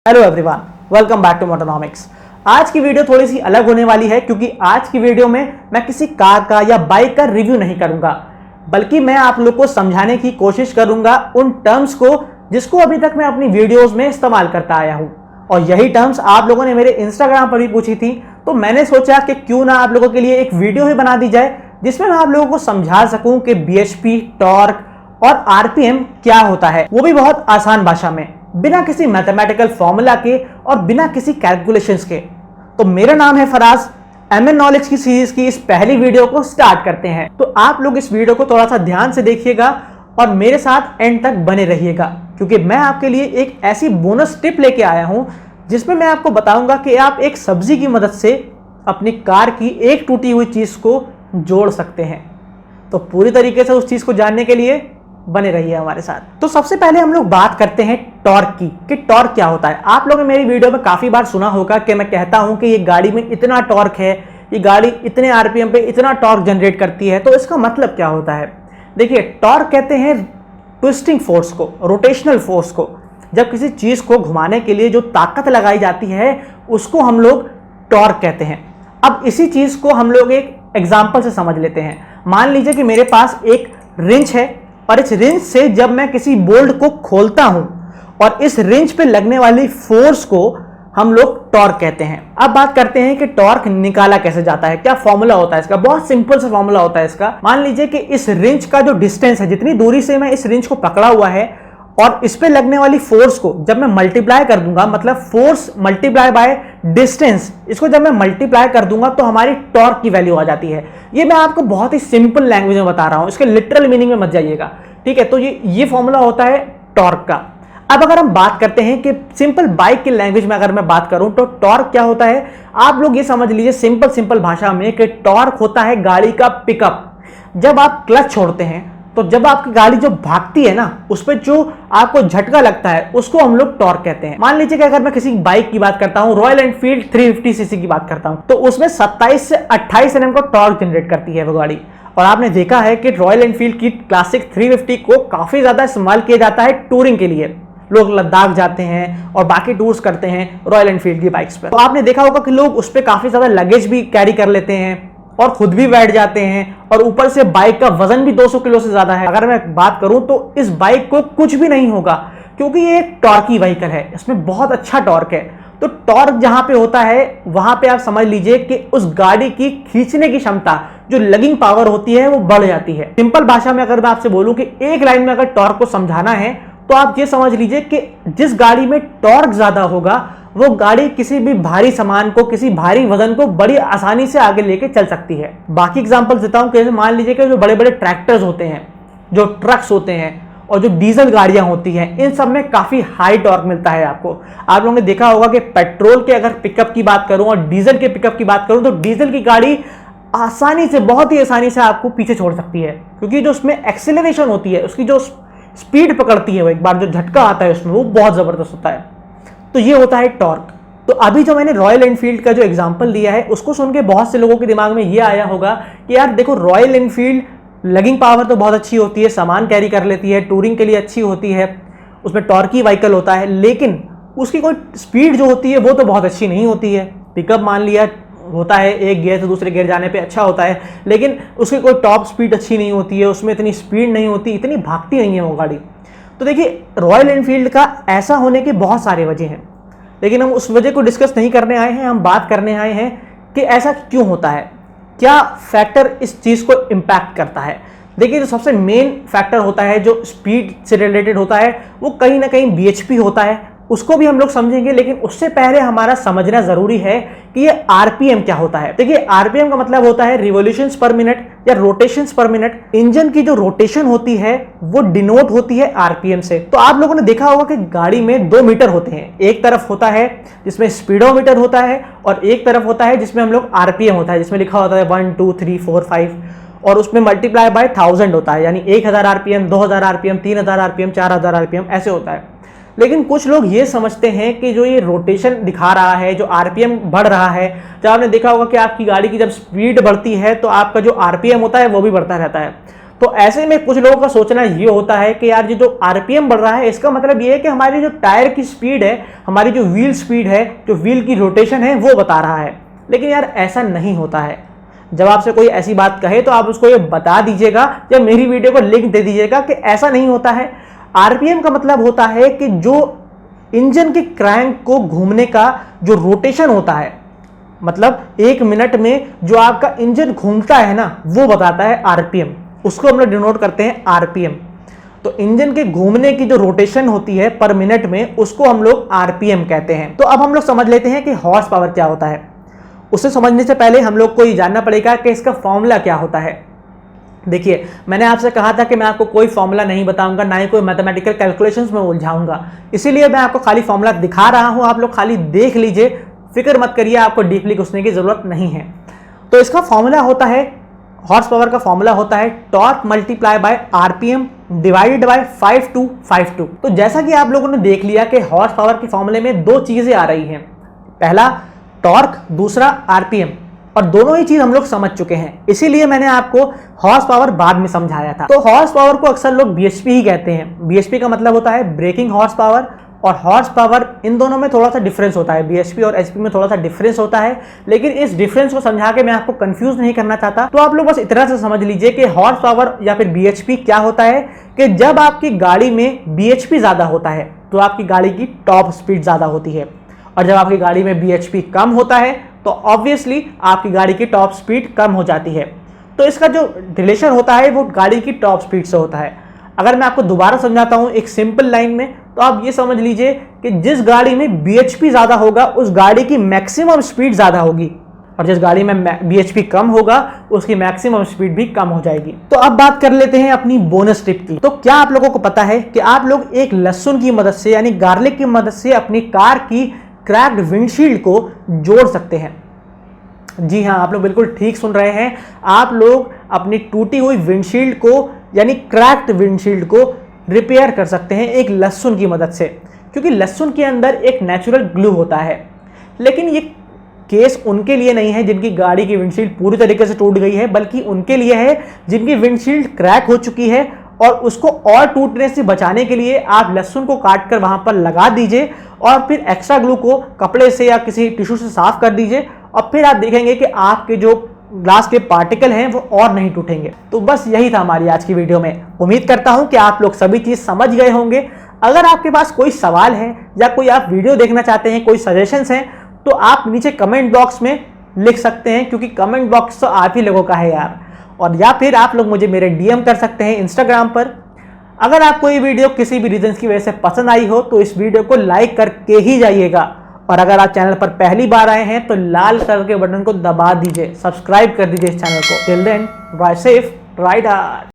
Hello everyone, welcome back to Motonomics. आज की video थोड़ी सी अलग होने वाली है क्योंकि आज की वीडियो में मैं किसी कार का या बाइक का रिव्यू नहीं करूंगा, बल्कि मैं आप लोग को समझाने की कोशिश करूंगा उन टर्म्स को जिसको अभी तक मैं अपनी वीडियोस में इस्तेमाल करता आया हूं। और यही टर्म्स आप लोगों ने मेरे इंस्टाग्राम पर भी पूछी थी, तो मैंने सोचा कि क्यों ना आप लोगों के लिए एक वीडियो ही बना दी जाए जिसमें मैं आप लोगों को समझा सकूं कि बीएचपी, टॉर्क और आरपीएम क्या होता है, वो भी बहुत आसान भाषा में, बिना किसी मैथमेटिकल फॉर्मूला के और बिना किसी कैलकुलेशंस के। तो मेरा नाम है फराज। एमएन नॉलेज की सीरीज की इस पहली वीडियो को स्टार्ट करते हैं। तो आप लोग इस वीडियो को थोड़ा सा ध्यान से देखिएगा और मेरे साथ एंड तक बने रहिएगा, क्योंकि मैं आपके लिए एक ऐसी बोनस टिप लेके आया हूं जिसमें मैं आपको बताऊंगा कि आप एक सब्जी की मदद से अपनी कार की एक टूटी हुई चीज को जोड़ सकते हैं। तो पूरी तरीके से उस चीज को जानने के लिए बने रहिए हमारे साथ। तो सबसे पहले हम लोग बात करते हैं टॉर्क की, कि टॉर्क क्या होता है। आप लोगों ने मेरी वीडियो में काफी बार सुना होगा कि मैं कहता हूं कि ये गाड़ी में इतना टॉर्क है, ये गाड़ी इतने आरपीएम पे इतना टॉर्क जनरेट करती है। तो इसका मतलब क्या होता है? देखिए, टॉर्क कहते हैं ट्विस्टिंग फोर्स को, रोटेशनल फोर्स को। जब किसी चीज को घुमाने के लिए जो ताकत लगाई जाती है उसको हम लोग टॉर्क कहते हैं। अब इसी चीज को हम लोग एक एग्जाम्पल से समझ लेते हैं। मान लीजिए कि मेरे पास एक रिंच है और इस रिंच से जब मैं किसी बोल्ट को खोलता हूं और इस रिंच पे लगने वाली फोर्स को हम लोग टॉर्क कहते हैं। अब बात करते हैं कि टॉर्क निकाला कैसे जाता है, क्या फॉर्मूला होता है इसका। बहुत सिंपल सा फॉर्मूला होता है इसका। मान लीजिए कि इस रिंच का जो डिस्टेंस है, जितनी दूरी से मैं इस रिंच को पकड़ा हुआ है और इस पे लगने वाली फोर्स को जब मैं मल्टीप्लाई कर दूंगा, मतलब फोर्स मल्टीप्लाई बाय डिस्टेंस, इसको जब मैं मल्टीप्लाई कर दूंगा तो हमारी टॉर्क की वैल्यू आ जाती है। ये मैं आपको बहुत ही सिंपल लैंग्वेज में बता रहा हूं, इसके लिटरल मीनिंग में मत जाइएगा, ठीक है। तो ये फॉर्मूला होता है टॉर्क का। अब अगर हम बात करते हैं कि सिंपल बाइक की लैंग्वेज में अगर मैं बात करूं तो टॉर्क क्या होता है, आप लोग ये समझ लीजिए सिंपल भाषा में कि टॉर्क होता है गाड़ी का पिकअप। जब आप क्लच छोड़ते हैं तो जब आपकी गाड़ी जो भागती है ना, उस पर जो आपको झटका लगता है उसको हम लोग टॉर्क कहते हैं। मान लीजिए कि अगर मैं किसी बाइक की बात करता हूं, रॉयल एनफील्ड 350 सीसी की बात करता हूं, तो उसमें 27 से 28 एनएम का टॉर्क जनरेट करती है वो गाड़ी। और आपने देखा है कि रॉयल एनफील्ड की क्लासिक 350 को काफी ज्यादा इस्तेमाल किया जाता है टूरिंग के लिए। लोग लद्दाख जाते हैं और बाकी टूर्स करते हैं रॉयल एनफील्ड की बाइक्स पर। तो आपने देखा होगा कि लोग उस पर काफी ज्यादा लगेज भी कैरी कर लेते हैं और खुद भी बैठ जाते हैं, और ऊपर से बाइक का वजन भी 200 किलो से ज्यादा है। अगर मैं बात करूं तो इस बाइक को कुछ भी नहीं होगा, क्योंकि ये एक टॉर्की व्हीकल है, इसमें बहुत अच्छा टॉर्क है। तो टॉर्क जहां पे होता है वहां पे आप समझ लीजिए कि उस गाड़ी की खींचने की क्षमता, जो लगिंग पावर होती है, वो बढ़ जाती है। सिंपल भाषा में अगर मैं आपसे बोलूं कि एक लाइन में अगर टॉर्क को समझाना है तो आप ये समझ लीजिए कि जिस गाड़ी में टॉर्क ज्यादा होगा वो गाड़ी किसी भी भारी सामान को, किसी भारी वजन को बड़ी आसानी से आगे लेके चल सकती है। बाकी एग्जांपल देता हूं, जैसे मान लीजिए कि जो बड़े बड़े ट्रैक्टर्स होते हैं, जो ट्रक्स होते हैं और जो डीजल गाड़ियां होती हैं, इन सब में काफी हाई टॉर्क मिलता है आपको। आप लोगों ने देखा होगा कि पेट्रोल के अगर पिकअप की बात करूं और डीजल के पिकअप की बात करूं तो डीजल की गाड़ी आसानी से, बहुत ही आसानी से आपको पीछे छोड़ सकती है, क्योंकि जो उसमें एक्सेलरेशन होती है, उसकी जो स्पीड पकड़ती है, वो एक बार जो झटका आता है उसमें, वो बहुत जबरदस्त होता है। तो ये होता है टॉर्क। तो अभी जो मैंने रॉयल एनफील्ड का जो एग्जांपल दिया है उसको सुन के बहुत से लोगों के दिमाग में ये आया होगा कि यार देखो, रॉयल एनफील्ड लगिंग पावर तो बहुत अच्छी होती है, सामान कैरी कर लेती है, टूरिंग के लिए अच्छी होती है, उसमें टॉर्की व्हीकल होता है, लेकिन उसकी कोई स्पीड जो होती है वो तो बहुत अच्छी नहीं होती है। पिकअप मान लिया होता है, एक गियर से दूसरे गियर जाने पे अच्छा होता है, लेकिन उसकी कोई टॉप स्पीड अच्छी नहीं होती है, उसमें इतनी स्पीड नहीं होती, इतनी भागती नहीं है वो गाड़ी। तो देखिए, रॉयल एनफील्ड का ऐसा होने के बहुत सारे वजह हैं, लेकिन हम उस वजह को डिस्कस नहीं करने आए हैं। हम बात करने आए हैं कि ऐसा क्यों होता है, क्या फैक्टर इस चीज़ को इम्पैक्ट करता है। देखिए, जो सबसे मेन फैक्टर होता है जो स्पीड से रिलेटेड होता है वो कहीं ना कहीं बीएचपी होता है, उसको भी हम लोग समझेंगे। लेकिन उससे पहले हमारा समझना जरूरी है कि ये आरपीएम क्या होता है। देखिए, आरपीएम का मतलब होता है रिवॉल्यूशंस पर मिनट या रोटेशंस पर मिनट। इंजन की जो रोटेशन होती है वो डिनोट होती है आरपीएम से। तो आप लोगों ने देखा होगा कि गाड़ी में 2 मीटर होते हैं, एक तरफ होता है जिसमें स्पीडोमीटर होता है और एक तरफ होता है जिसमें हम लोग आरपीएम होता है, जिसमें लिखा होता है 1 2 3 4 5, और उसमें मल्टीप्लाई बाय 1000 होता है, यानी 1000 आरपीएम, 2000 आरपीएम, 3000 आरपीएम, 4000 आरपीएम, ऐसे होता है। लेकिन कुछ लोग ये समझते हैं कि जो ये रोटेशन दिखा रहा है, जो आरपीएम बढ़ रहा है, जब आपने देखा होगा कि आपकी गाड़ी की जब स्पीड बढ़ती है तो आपका जो आरपीएम होता है वो भी बढ़ता रहता है। तो ऐसे में कुछ लोगों का सोचना ये होता है कि यार ये जो आरपीएम बढ़ रहा है इसका मतलब ये है कि हमारी जो टायर की स्पीड है, हमारी जो व्हील स्पीड है, जो व्हील की रोटेशन है वो बता रहा है। लेकिन यार ऐसा नहीं होता है। जब आपसे कोई ऐसी बात कहे तो आप उसको ये बता दीजिएगा या मेरी वीडियो को लिंक दे दीजिएगा कि ऐसा नहीं होता है। आरपीएम का मतलब होता है कि जो इंजन के क्रैंक को घूमने का जो रोटेशन होता है, मतलब 1 मिनट में जो आपका इंजन घूमता है ना, वो बताता है आरपीएम। उसको हम लोग डिनोट करते हैं आरपीएम। तो इंजन के घूमने की जो रोटेशन होती है पर मिनट में, उसको हम लोग आरपीएम कहते हैं। तो अब हम लोग समझ लेते हैं कि हॉर्स पावर क्या होता है। उसे समझने से पहले हम लोग को ये जानना पड़ेगा कि इसका फॉर्मूला क्या होता है। देखिए, मैंने आपसे कहा था कि मैं आपको कोई फॉर्मूला नहीं बताऊंगा, ना ही कोई मैथमेटिकल कैलकुलेशंस में उलझाऊंगा, इसीलिए मैं आपको खाली फॉर्मूला दिखा रहा हूं। आप लोग खाली देख लीजिए, फिक्र मत करिए, आपको डीपली घुसने की जरूरत नहीं है। तो इसका फॉर्मूला होता है, हॉर्स पावर का फॉर्मूला होता है torque multiply by RPM divided by 5252। तो जैसा कि आप लोगों ने देख लिया कि हॉर्स पावर के फॉर्मूले में 2 चीजें आ रही हैं, पहला टॉर्क, दूसरा आरपीएम, और दोनों ही चीज हम लोग समझ चुके हैं। इसीलिए मैंने आपको हॉर्स पावर बाद में समझाया था। तो हॉर्स पावर को अक्सर लोग बीएचपी ही कहते हैं। बीएचपी का मतलब होता है ब्रेकिंग हॉर्स पावर और हॉर्स पावर। इन दोनों में थोड़ा सा डिफरेंस होता है, बीएचपी और एचपी में थोड़ा सा डिफरेंस होता है, लेकिन इस डिफरेंस को समझा के मैं आपको कंफ्यूज नहीं करना चाहता। तो आप लोग बस इतना से समझ लीजिए कि हॉर्स पावर या फिर बीएचपी क्या होता है कि जब आपकी गाड़ी में बीएचपी ज्यादा होता है तो आपकी गाड़ी की टॉप स्पीड ज्यादा होती है, और जब आपकी गाड़ी में बीएचपी कम होता है तो ऑब्वियसली आपकी गाड़ी की टॉप स्पीड कम हो जाती है। तो इसका जो रिलेशन होता है वो गाड़ी की टॉप स्पीड से होता है। अगर मैं आपको दोबारा समझाता हूं एक सिंपल लाइन में, तो आप ये समझ लीजिए कि जिस गाड़ी में बीएचपी ज्यादा होगा उस गाड़ी की मैक्सिमम स्पीड ज्यादा होगी, और जिस गाड़ी में बीएचपी कम होगा उसकी मैक्सिमम स्पीड भी कम हो जाएगी। तो अब बात कर लेते हैं अपनी बोनस टिप की। तो क्या आप लोगों को पता है कि आप लोग एक लहसुन की मदद से, यानी गार्लिक की मदद से, अपनी कार की क्रैक्ड विंडशील्ड को जोड़ सकते हैं? जी हाँ, आप लोग बिल्कुल ठीक सुन रहे हैं। आप लोग अपनी टूटी हुई विंडशील्ड को, यानी क्रैक्ड विंडशील्ड को रिपेयर कर सकते हैं एक लहसुन की मदद से, क्योंकि लहसुन के अंदर एक नेचुरल ग्लू होता है। लेकिन ये केस उनके लिए नहीं है जिनकी गाड़ी की विंडशील्ड पूरी तरीके से टूट गई है, बल्कि उनके लिए है जिनकी विंडशील्ड क्रैक हो चुकी है, और उसको और टूटने से बचाने के लिए आप लहसुन को काट कर वहां पर लगा दीजिए और फिर एक्स्ट्रा ग्लू को कपड़े से या किसी टिश्यू से साफ कर दीजिए, और फिर आप देखेंगे कि आपके जो ग्लास के पार्टिकल हैं वो और नहीं टूटेंगे। तो बस यही था हमारी आज की वीडियो में। उम्मीद करता हूं कि आप लोग सभी चीज समझ गए होंगे। अगर आपके पास कोई सवाल है या कोई आप वीडियो देखना चाहते हैं, कोई सजेशंस हैं, तो आप नीचे कमेंट बॉक्स में लिख सकते हैं, क्योंकि कमेंट बॉक्स तो आप ही लोगों का है यार। और या फिर आप लोग मुझे मेरे डीएम कर सकते हैं इंस्टाग्राम पर। अगर आपको ये वीडियो किसी भी रीजन की वजह से पसंद आई हो तो इस वीडियो को लाइक करके ही जाइएगा, और अगर आप चैनल पर पहली बार आए हैं तो लाल कलर के बटन को दबा दीजिए, सब्सक्राइब कर दीजिए इस चैनल को। Till then, drive safe, ride hard.